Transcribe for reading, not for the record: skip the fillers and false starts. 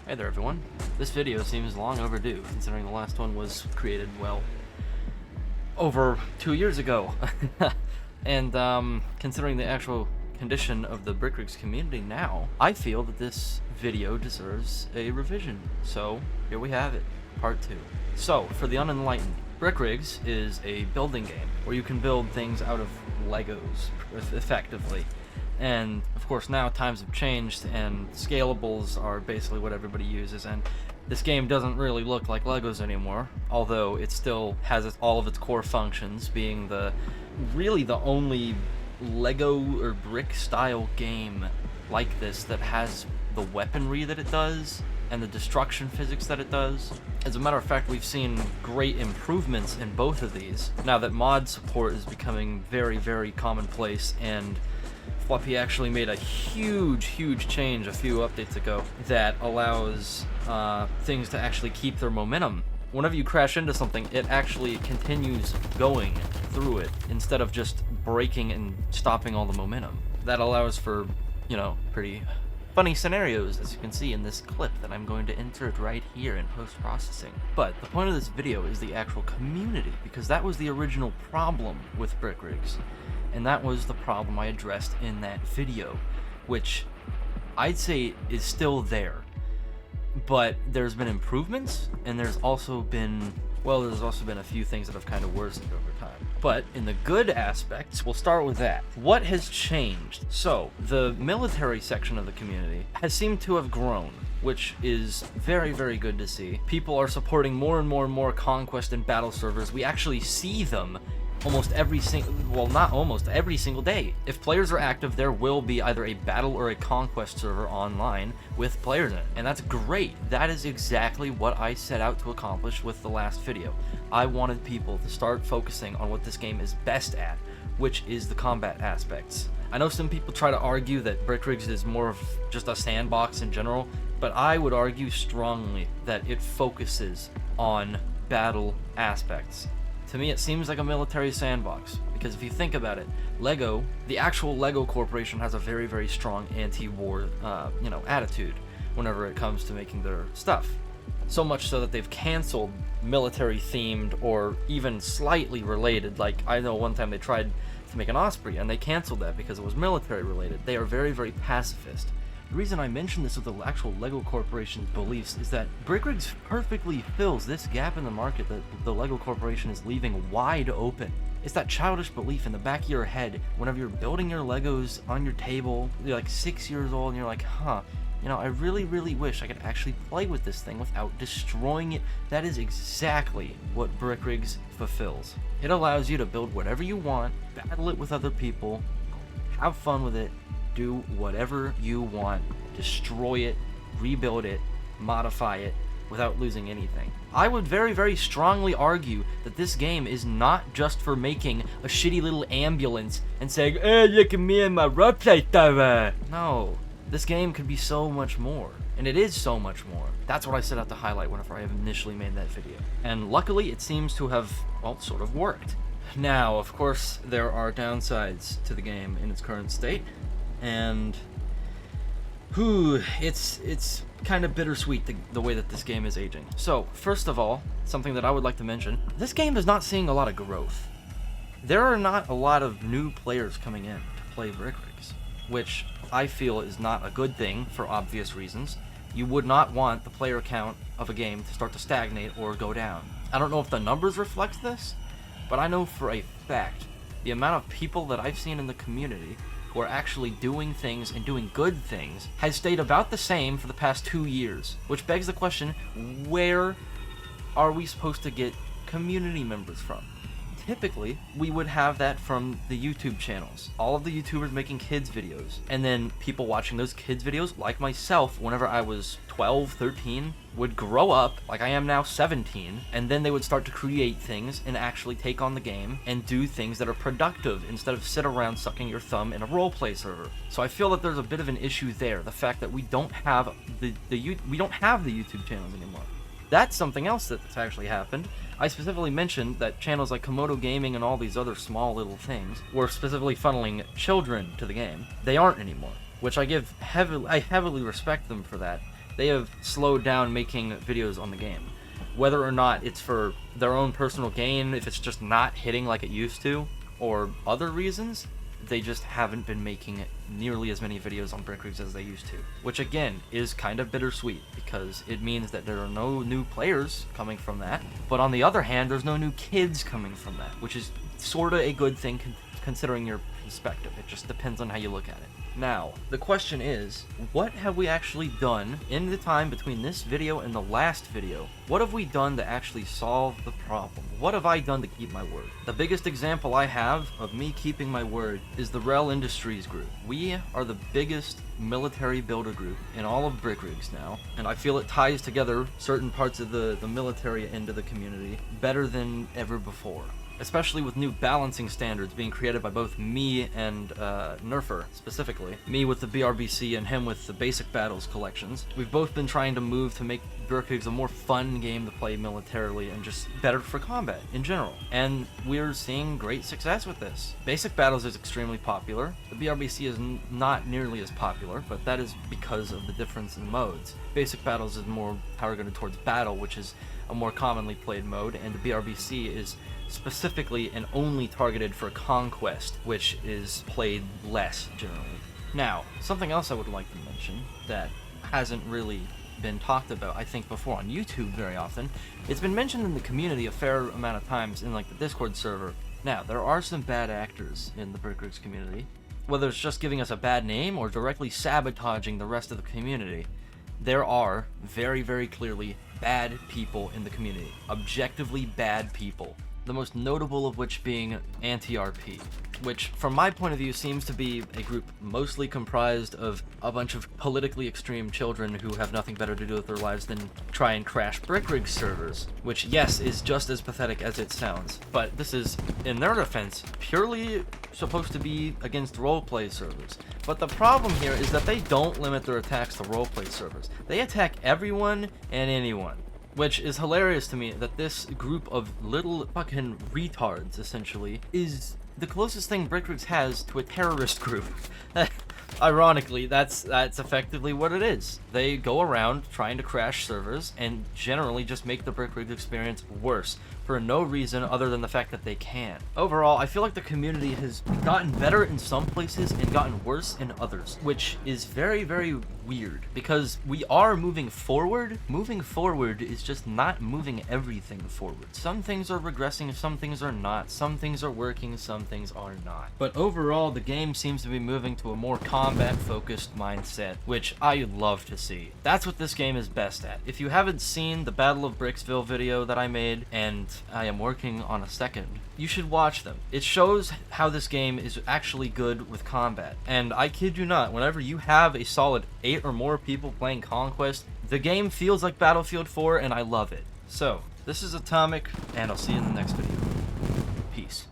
Hey there everyone. This video seems long overdue, considering the last one was created, well, over 2 years ago. And considering the actual condition of the Brickrigs community now, I feel that this video deserves a revision. So, here we have it, part 2. So, for the unenlightened, Brickrigs is a building game where you can build things out of Legos, effectively. And of course now times have changed and scalables are basically what everybody uses, and this game doesn't really look like Legos anymore, although it still has all of its core functions, being really the only Lego or brick style game like this that has the weaponry that it does and the destruction physics that it does. As a matter of fact, we've seen great improvements in both of these now that mod support is becoming very, very commonplace, and Fluffy actually made a huge change a few updates ago that allows things to actually keep their momentum. Whenever you crash into something, it actually continues going through it instead of just breaking and stopping all the momentum. That allows for, you know, pretty funny scenarios, as you can see in this clip that I'm going to insert right here in post-processing. But the point of this video is the actual community, because that was the original problem with Brickrigs. And that was the problem I addressed in that video, which I'd say is still there. But there's been improvements, and there's also been a few things that have kind of worsened over time. But in the good aspects, we'll start with that. What has changed? So, the military section of the community has seemed to have grown, which is very, very good to see. People are supporting more and more conquest and battle servers. We actually see them almost every single day. If players are active, there will be either a battle or a conquest server online with players in it, and that's great. That is exactly what I set out to accomplish with the last video. I wanted people to start focusing on what this game is best at, which is the combat aspects. I know some people try to argue that Brickrigs is more of just a sandbox in general, but I would argue strongly that it focuses on battle aspects. To me, it seems like a military sandbox, because if you think about it, Lego, the actual Lego Corporation, has a very, very strong anti-war, attitude whenever it comes to making their stuff. So much so that they've canceled military-themed or even slightly related. Like, I know one time they tried to make an Osprey, and they canceled that because it was military-related. They are very, very pacifist. The reason I mention this with the actual Lego Corporation's beliefs is that Brickrigs perfectly fills this gap in the market that the Lego Corporation is leaving wide open. It's that childish belief in the back of your head whenever you're building your Legos on your table, you're like 6 years old, and you're like, I really, really wish I could actually play with this thing without destroying it. That is exactly what Brickrigs fulfills. It allows you to build whatever you want, battle it with other people, have fun with it, do whatever you want, destroy it, rebuild it, modify it, without losing anything. I would very, very strongly argue that this game is not just for making a shitty little ambulance and saying, "Hey, look at me and my rotate tower." No, this game could be so much more, and it is so much more. That's what I set out to highlight whenever I initially made that video. And luckily, it seems to have, well, sort of worked. Now, of course, there are downsides to the game in its current state. And it's kind of bittersweet the way that this game is aging. So, first of all, something that I would like to mention, this game is not seeing a lot of growth. There are not a lot of new players coming in to play Brickrigs, which I feel is not a good thing for obvious reasons. You would not want the player count of a game to start to stagnate or go down. I don't know if the numbers reflect this, but I know for a fact the amount of people that I've seen in the community who are actually doing things and doing good things has stayed about the same for the past 2 years, which begs the question, where are we supposed to get community members from? Typically, we would have that from the YouTube channels. All of the YouTubers making kids videos, and then people watching those kids videos, like myself, whenever I was 12, 13, would grow up, like I am now 17, and then they would start to create things and actually take on the game and do things that are productive instead of sit around sucking your thumb in a roleplay server. So I feel that there's a bit of an issue there, the fact that we don't have the YouTube channels anymore. That's something else that's actually happened. I specifically mentioned that channels like Komodo Gaming and all these other small little things were specifically funneling children to the game. They aren't anymore, which I heavily respect them for that. they have slowed down making videos on the game. Whether or not it's for their own personal gain, if it's just not hitting like it used to, or other reasons, they just haven't been making nearly as many videos on Brick Rigs as they used to. Which again, is kind of bittersweet, because it means that there are no new players coming from that, but on the other hand, there's no new kids coming from that, which is sorta a good thing considering your perspective. It just depends on how you look at it. Now, the question is, what have we actually done in the time between this video and the last video? What have we done to actually solve the problem? What have I done to keep my word? The biggest example I have of me keeping my word is the Rel Industries group. We are the biggest military builder group in all of Brick Rigs now, and I feel it ties together certain parts of the military end of the community better than ever before. Especially with new balancing standards being created by both me and Nerfer, specifically. Me with the BRBC and him with the Basic Battles collections. We've both been trying to move to make Brick Rigs a more fun game to play militarily and just better for combat in general. And we're seeing great success with this. Basic Battles is extremely popular. The BRBC is not nearly as popular, but that is because of the difference in modes. Basic Battles is more targeted towards battle, which is a more commonly played mode, and the BRBC is specifically and only targeted for conquest, which is played less generally. Now, something else I would like to mention that hasn't really been talked about, I think, before on YouTube very often. It's been mentioned in the community a fair amount of times in like the Discord server. Now, there are some bad actors in the Brick Rigs community, whether it's just giving us a bad name or directly sabotaging the rest of the community. There are very, very clearly bad people in the community. Objectively bad people. The most notable of which being Anti-RP, which from my point of view seems to be a group mostly comprised of a bunch of politically extreme children who have nothing better to do with their lives than try and crash Brick Rigs servers, which yes, is just as pathetic as it sounds, but this is, in their defense, purely supposed to be against roleplay servers. But the problem here is that they don't limit their attacks to roleplay servers. They attack everyone and anyone. Which is hilarious to me that this group of little fucking retards, essentially, is the closest thing Brick Rigs has to a terrorist group. Ironically, that's effectively what it is. They go around trying to crash servers and generally just make the Brick Rigs experience worse for no reason other than the fact that they can. Overall, I feel like the community has gotten better in some places and gotten worse in others, which is very, very weird because we are moving forward. Moving forward is just not moving everything forward. Some things are regressing, some things are not. Some things are working, some things are not. But overall, the game seems to be moving to a more combat-focused mindset, which I love to see. That's what this game is best at. If you haven't seen the Battle of Bricksville video that I made, and I am working on a second, you should watch them. It shows how this game is actually good with combat. And I kid you not, whenever you have a solid 8 or more people playing Conquest, the game feels like Battlefield 4 and I love it. So, this is Atomic, and I'll see you in the next video. Peace.